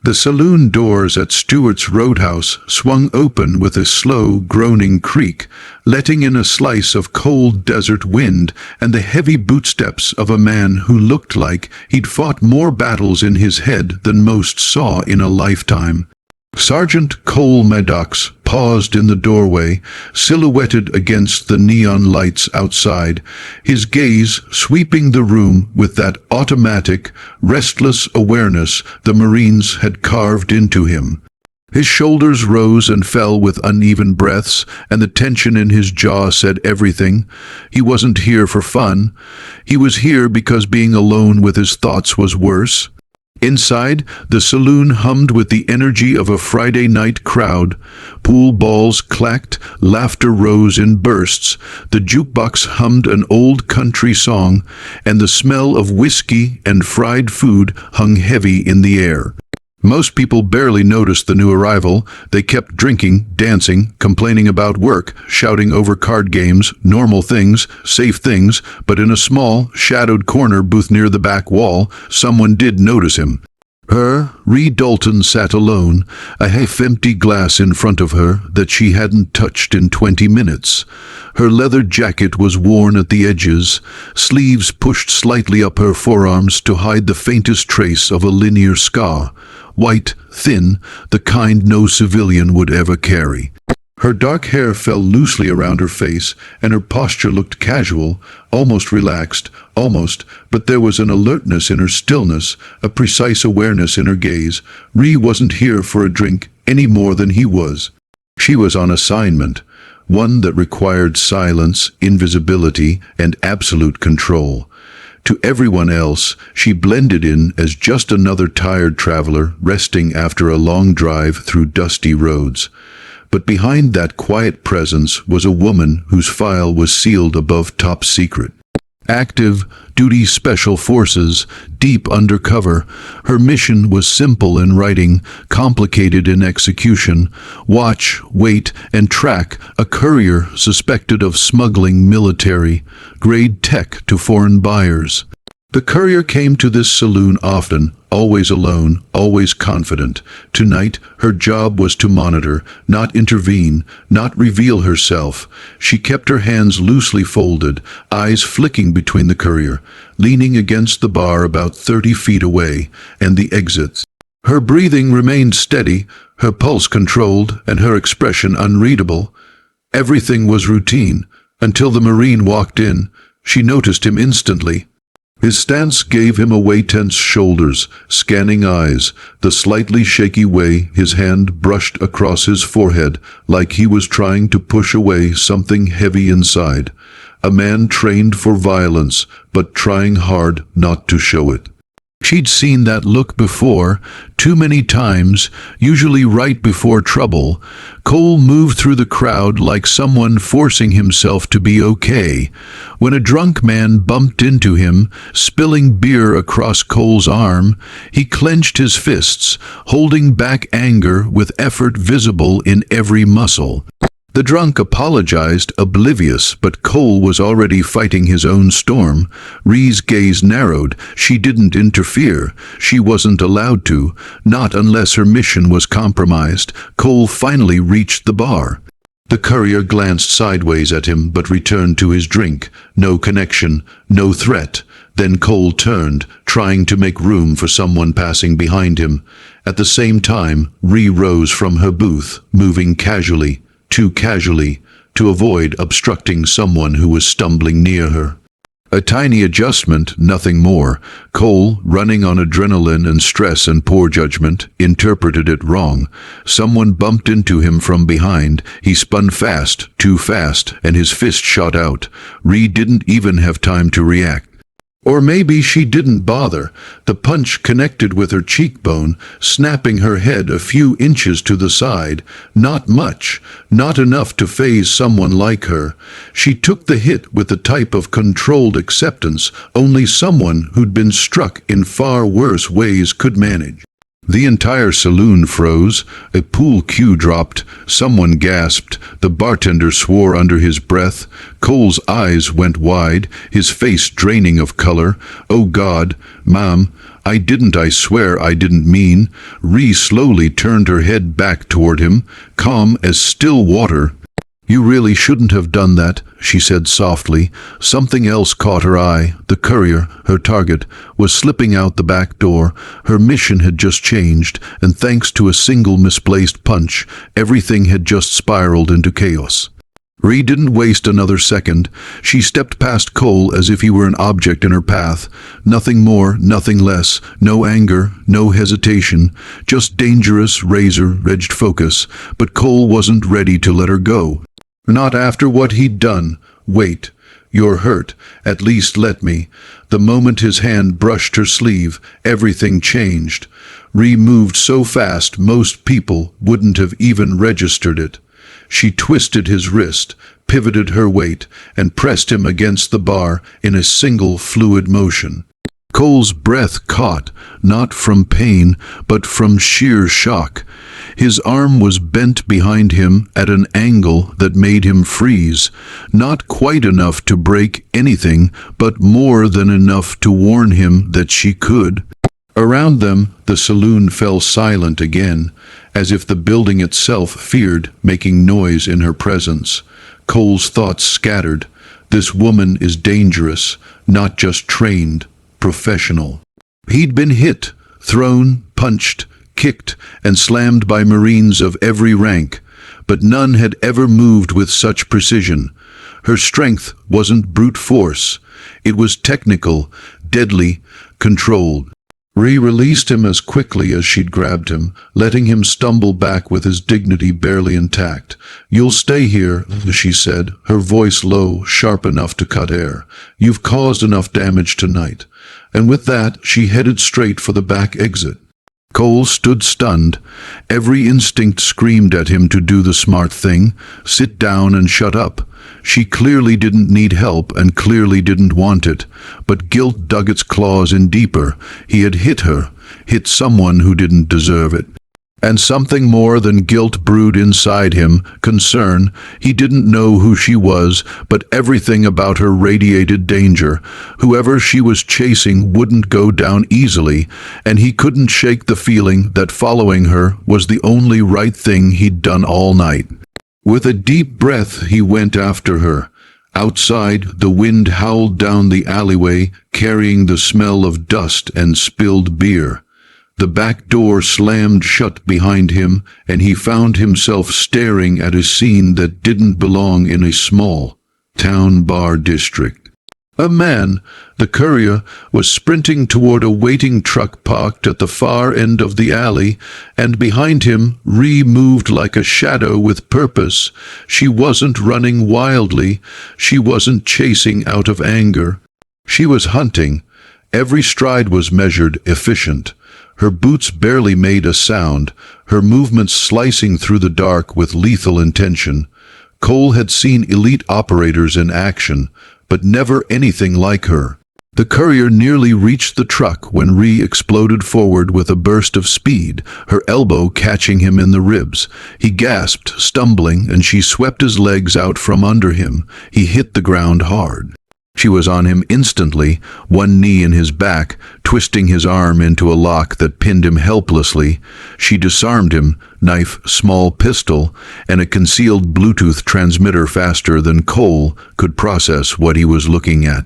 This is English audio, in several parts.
The saloon doors at Stewart's Roadhouse swung open with a slow, groaning creak, letting in a slice of cold desert wind and the heavy bootsteps of a man who looked like he'd fought more battles in his head than most saw in a lifetime. Sergeant Cole Maddox paused in the doorway, silhouetted against the neon lights outside, his gaze sweeping the room with that automatic, restless awareness the Marines had carved into him. His shoulders rose and fell with uneven breaths, and the tension in his jaw said everything. He wasn't here for fun. He was here because being alone with his thoughts was worse. Inside, the saloon hummed with the energy of a Friday night crowd. Pool balls clacked, laughter rose in bursts, the jukebox hummed an old country song, and the smell of whiskey and fried food hung heavy in the air. Most people barely noticed the new arrival. They kept drinking, dancing, complaining about work, shouting over card games, normal things, safe things, but in a small, shadowed corner booth near the back wall, someone did notice him. Ree Dalton sat alone, a half-empty glass in front of her that she hadn't touched in 20 minutes. Her leather jacket was worn at the edges, sleeves pushed slightly up her forearms to hide the faintest trace of a linear scar. White, thin, the kind no civilian would ever carry. Her dark hair fell loosely around her face, and her posture looked casual, almost relaxed, but there was an alertness in her stillness, a precise awareness in her gaze. Ree wasn't here for a drink any more than he was. She was on assignment, one that required silence, invisibility, and absolute control. To everyone else, she blended in as just another tired traveler resting after a long drive through dusty roads. But behind that quiet presence was a woman whose file was sealed above top secret. Active duty special forces, deep undercover. Her mission was simple in writing, complicated in execution. Watch, wait, and track a courier suspected of smuggling military-grade tech to foreign buyers. The courier came to this saloon often, always alone, always confident. Tonight, her job was to monitor, not intervene, not reveal herself. She kept her hands loosely folded, eyes flicking between the courier, leaning against the bar about 30 feet away, and the exits. Her breathing remained steady, her pulse controlled, and her expression unreadable. Everything was routine, until the Marine walked in. She noticed him instantly. His stance gave him away, tense shoulders, scanning eyes, the slightly shaky way his hand brushed across his forehead like he was trying to push away something heavy inside. A man trained for violence, but trying hard not to show it. She'd seen that look before, too many times, usually right before trouble. Cole moved through the crowd like someone forcing himself to be okay. When a drunk man bumped into him, spilling beer across Cole's arm, he clenched his fists, holding back anger with effort visible in every muscle. The drunk apologized, oblivious, but Cole was already fighting his own storm. Ree's gaze narrowed. She didn't interfere. She wasn't allowed to, not unless her mission was compromised. Cole finally reached the bar. The courier glanced sideways at him, but returned to his drink. No connection, no threat. Then Cole turned, trying to make room for someone passing behind him. At the same time, Ree rose from her booth, moving casually. Too casually, to avoid obstructing someone who was stumbling near her. A tiny adjustment, nothing more. Cole, running on adrenaline and stress and poor judgment, interpreted it wrong. Someone bumped into him from behind. He spun fast, too fast, and his fist shot out. Ree didn't even have time to react. Or maybe she didn't bother. The punch connected with her cheekbone, snapping her head a few inches to the side. Not much, not enough to faze someone like her. She took the hit with the type of controlled acceptance only someone who'd been struck in far worse ways could manage. The entire saloon froze. A pool cue dropped. Someone gasped. The bartender swore under his breath. Cole's eyes went wide, his face draining of color. "Oh God, Ma'am, I swear I didn't mean." Ree slowly turned her head back toward him, calm as still water. "You really shouldn't have done that," she said softly. Something else caught her eye. The courier, her target, was slipping out the back door. Her mission had just changed, and thanks to a single misplaced punch, everything had just spiraled into chaos. Ree didn't waste another second. She stepped past Cole as if he were an object in her path. Nothing more, nothing less. No anger, no hesitation. Just dangerous, razor-edged focus. But Cole wasn't ready to let her go. Not after what he'd done. "Wait. You're hurt. At least let me." The moment his hand brushed her sleeve, everything changed. Ree moved so fast most people wouldn't have even registered it. She twisted his wrist, pivoted her weight, and pressed him against the bar in a single fluid motion. Cole's breath caught, not from pain, but from sheer shock. His arm was bent behind him at an angle that made him freeze, not quite enough to break anything, but more than enough to warn him that she could. Around them, the saloon fell silent again, as if the building itself feared making noise in her presence. Cole's thoughts scattered. This woman is dangerous, not just trained, professional. He'd been hit, thrown, punched, kicked, and slammed by Marines of every rank, but none had ever moved with such precision. Her strength wasn't brute force. It was technical, deadly, controlled. Ree released him as quickly as she'd grabbed him, letting him stumble back with his dignity barely intact. "You'll stay here," she said, her voice low, sharp enough to cut air. "You've caused enough damage tonight." And with that, she headed straight for the back exit. Cole stood stunned. Every instinct screamed at him to do the smart thing, sit down and shut up. She clearly didn't need help and clearly didn't want it, but guilt dug its claws in deeper. He had hit her, hit someone who didn't deserve it. And something more than guilt brewed inside him, concern. He didn't know who she was, but everything about her radiated danger. Whoever she was chasing wouldn't go down easily, and he couldn't shake the feeling that following her was the only right thing he'd done all night. With a deep breath, he went after her. Outside, the wind howled down the alleyway, carrying the smell of dust and spilled beer. The back door slammed shut behind him, and he found himself staring at a scene that didn't belong in a small town bar district. A man, the courier, was sprinting toward a waiting truck parked at the far end of the alley, and behind him, Ree moved like a shadow with purpose. She wasn't running wildly. She wasn't chasing out of anger. She was hunting. Every stride was measured, efficient. Her boots barely made a sound, her movements slicing through the dark with lethal intention. Cole had seen elite operators in action, but never anything like her. The courier nearly reached the truck when Ree exploded forward with a burst of speed, her elbow catching him in the ribs. He gasped, stumbling, and she swept his legs out from under him. He hit the ground hard. She was on him instantly, one knee in his back, twisting his arm into a lock that pinned him helplessly. She disarmed him, knife, small pistol, and a concealed Bluetooth transmitter faster than Cole could process what he was looking at.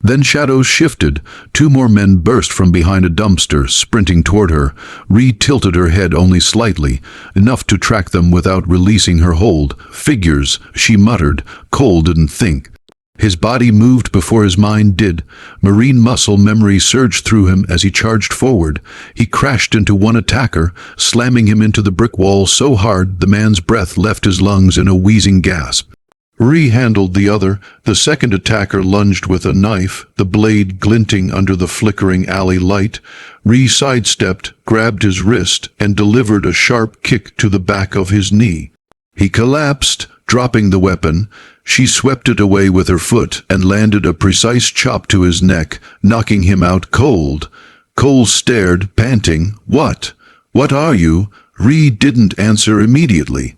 Then shadows shifted. Two more men burst from behind a dumpster, sprinting toward her. Ree tilted her head only slightly, enough to track them without releasing her hold. "Figures," she muttered. Cole didn't think. His body moved before his mind did. Marine muscle memory surged through him as he charged forward. He crashed into one attacker, slamming him into the brick wall so hard the man's breath left his lungs in a wheezing gasp. Ree handled the other. The second attacker lunged with a knife, the blade glinting under the flickering alley light. Ree sidestepped, grabbed his wrist, and delivered a sharp kick to the back of his knee. He collapsed, dropping the weapon. She swept it away with her foot and landed a precise chop to his neck, knocking him out cold. Cole stared, panting. "What? What are you?" Ree didn't answer immediately.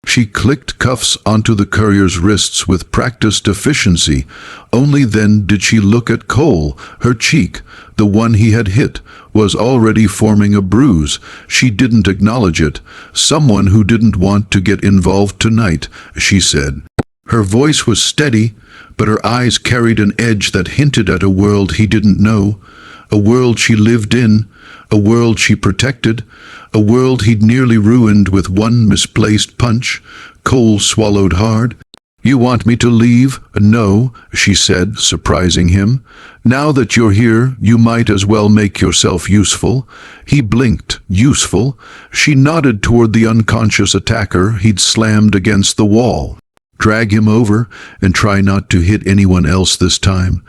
She clicked cuffs onto the courier's wrists with practiced efficiency. Only then did she look at Cole. Her cheek, the one he had hit, was already forming a bruise. She didn't acknowledge it. "Someone who didn't want to get involved tonight," she said. Her voice was steady, but her eyes carried an edge that hinted at a world he didn't know, a world she lived in, a world she protected, a world he'd nearly ruined with one misplaced punch. Cole swallowed hard. "You want me to leave?" "No," she said, surprising him. "Now that you're here, you might as well make yourself useful." He blinked. Useful? She nodded toward the unconscious attacker he'd slammed against the wall. "Drag him over, and try not to hit anyone else this time."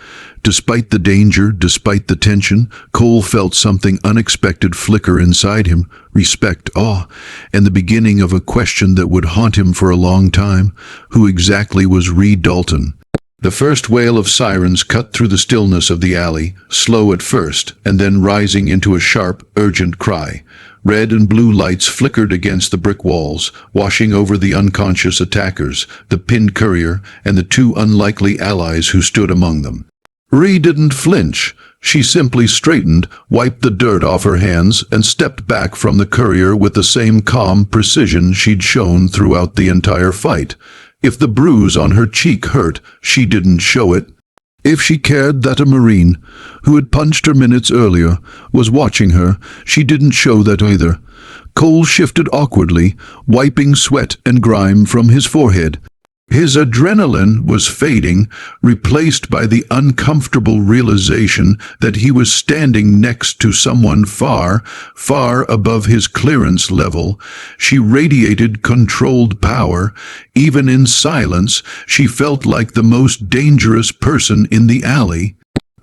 Despite the danger, despite the tension, Cole felt something unexpected flicker inside him. Respect, awe, and the beginning of a question that would haunt him for a long time. Who exactly was Reed Dalton? The first wail of sirens cut through the stillness of the alley, slow at first, and then rising into a sharp, urgent cry. Red and blue lights flickered against the brick walls, washing over the unconscious attackers, the pinned courier, and the two unlikely allies who stood among them. Ree didn't flinch. She simply straightened, wiped the dirt off her hands, and stepped back from the courier with the same calm precision she'd shown throughout the entire fight. If the bruise on her cheek hurt, she didn't show it. If she cared that a Marine, who had punched her minutes earlier, was watching her, she didn't show that either. Cole shifted awkwardly, wiping sweat and grime from his forehead. His adrenaline was fading, replaced by the uncomfortable realization that he was standing next to someone far, far above his clearance level. She radiated controlled power. Even in silence, she felt like the most dangerous person in the alley.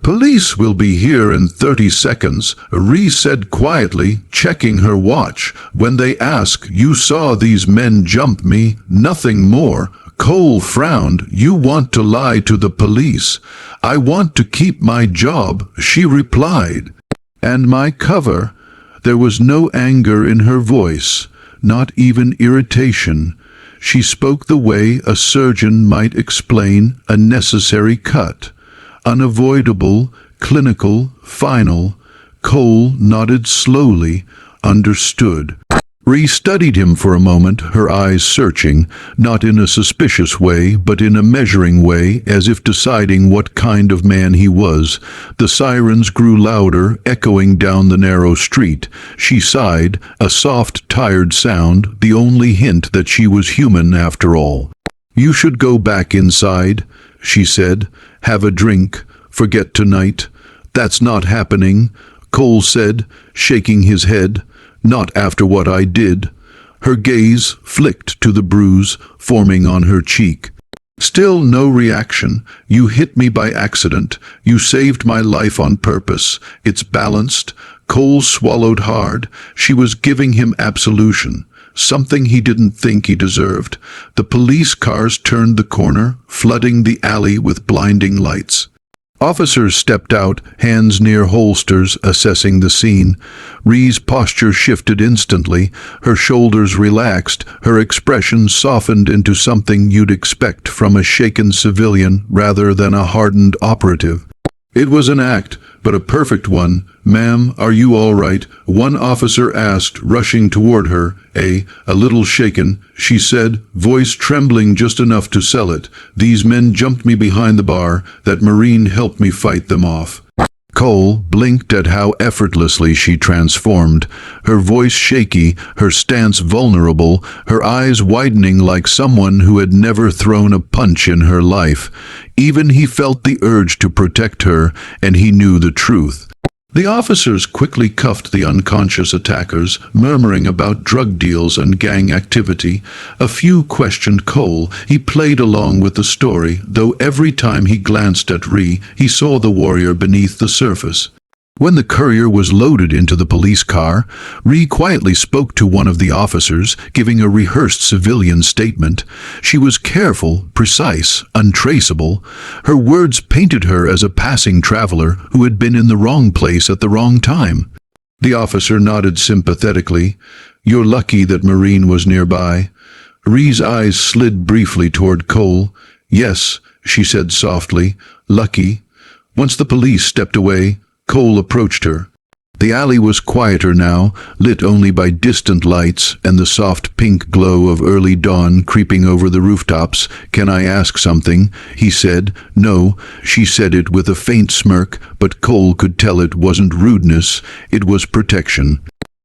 "Police will be here in 30 seconds, Ree said quietly, checking her watch. "When they ask, you saw these men jump me, nothing more." Cole frowned. "You want to lie to the police." "I want to keep my job," she replied. "And my cover." There was no anger in her voice, not even irritation. She spoke the way a surgeon might explain a necessary cut. Unavoidable, clinical, final. Cole nodded slowly, understood. Ree studied him for a moment, her eyes searching, not in a suspicious way, but in a measuring way, as if deciding what kind of man he was. The sirens grew louder, echoing down the narrow street. She sighed, a soft, tired sound, the only hint that she was human after all. "You should go back inside," she said. "Have a drink. Forget tonight." "That's not happening," Cole said, shaking his head. "Not after what I did." Her gaze flicked to the bruise forming on her cheek. Still no reaction. "You hit me by accident. You saved my life on purpose. It's balanced." Cole swallowed hard. She was giving him absolution, something he didn't think he deserved. The police cars turned the corner, flooding the alley with blinding lights. Officers stepped out, hands near holsters, assessing the scene. Ree's posture shifted instantly. Her shoulders relaxed, her expression softened into something you'd expect from a shaken civilian rather than a hardened operative. It was an act, but a perfect one. "Ma'am, are you all right?" one officer asked, rushing toward her. A little shaken," she said, voice trembling just enough to sell it. "These men jumped me behind the bar. That Marine helped me fight them off." Cole blinked at how effortlessly she transformed, her voice shaky, her stance vulnerable, her eyes widening like someone who had never thrown a punch in her life. Even he felt the urge to protect her, and he knew the truth. The officers quickly cuffed the unconscious attackers, murmuring about drug deals and gang activity. A few questioned Cole. He played along with the story, though every time he glanced at Ree, he saw the warrior beneath the surface. When the courier was loaded into the police car, Ree quietly spoke to one of the officers, giving a rehearsed civilian statement. She was careful, precise, untraceable. Her words painted her as a passing traveler who had been in the wrong place at the wrong time. The officer nodded sympathetically. "You're lucky that Marine was nearby." Ree's eyes slid briefly toward Cole. "Yes," she said softly. "Lucky." Once the police stepped away, Cole approached her. The alley was quieter now, lit only by distant lights and the soft pink glow of early dawn creeping over the rooftops. "Can I ask something?" he said. "No," she said it with a faint smirk, but Cole could tell it wasn't rudeness, it was protection.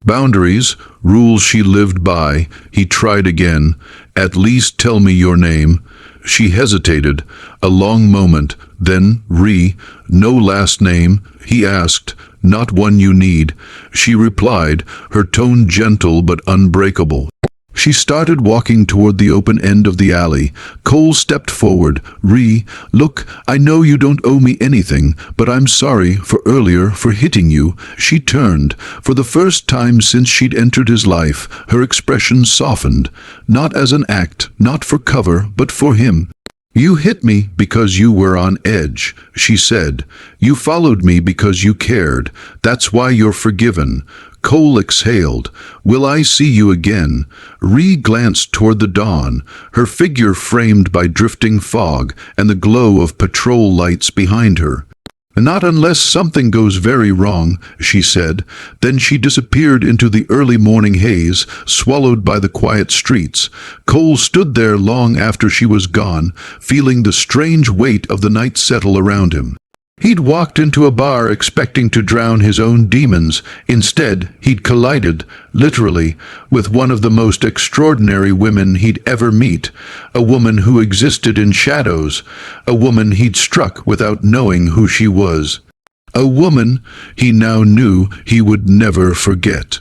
Boundaries, rules she lived by. He tried again. "At least tell me your name." She hesitated, a long moment. Then, "Ree, no last name?" he asked. "Not one you need," she replied, her tone gentle but unbreakable. She started walking toward the open end of the alley. Cole stepped forward. "Ree, look, I know you don't owe me anything, but I'm sorry for earlier, for hitting you." She turned. For the first time since she'd entered his life, her expression softened. Not as an act, not for cover, but for him. "You hit me because you were on edge," she said. "You followed me because you cared. That's why you're forgiven." Cole exhaled. "Will I see you again?" Ree glanced toward the dawn, her figure framed by drifting fog and the glow of patrol lights behind her. "Not unless something goes very wrong," she said. Then she disappeared into the early morning haze, swallowed by the quiet streets. Cole stood there long after she was gone, feeling the strange weight of the night settle around him. He'd walked into a bar expecting to drown his own demons. Instead, he'd collided, literally, with one of the most extraordinary women he'd ever meet. A woman who existed in shadows. A woman he'd struck without knowing who she was. A woman he now knew he would never forget.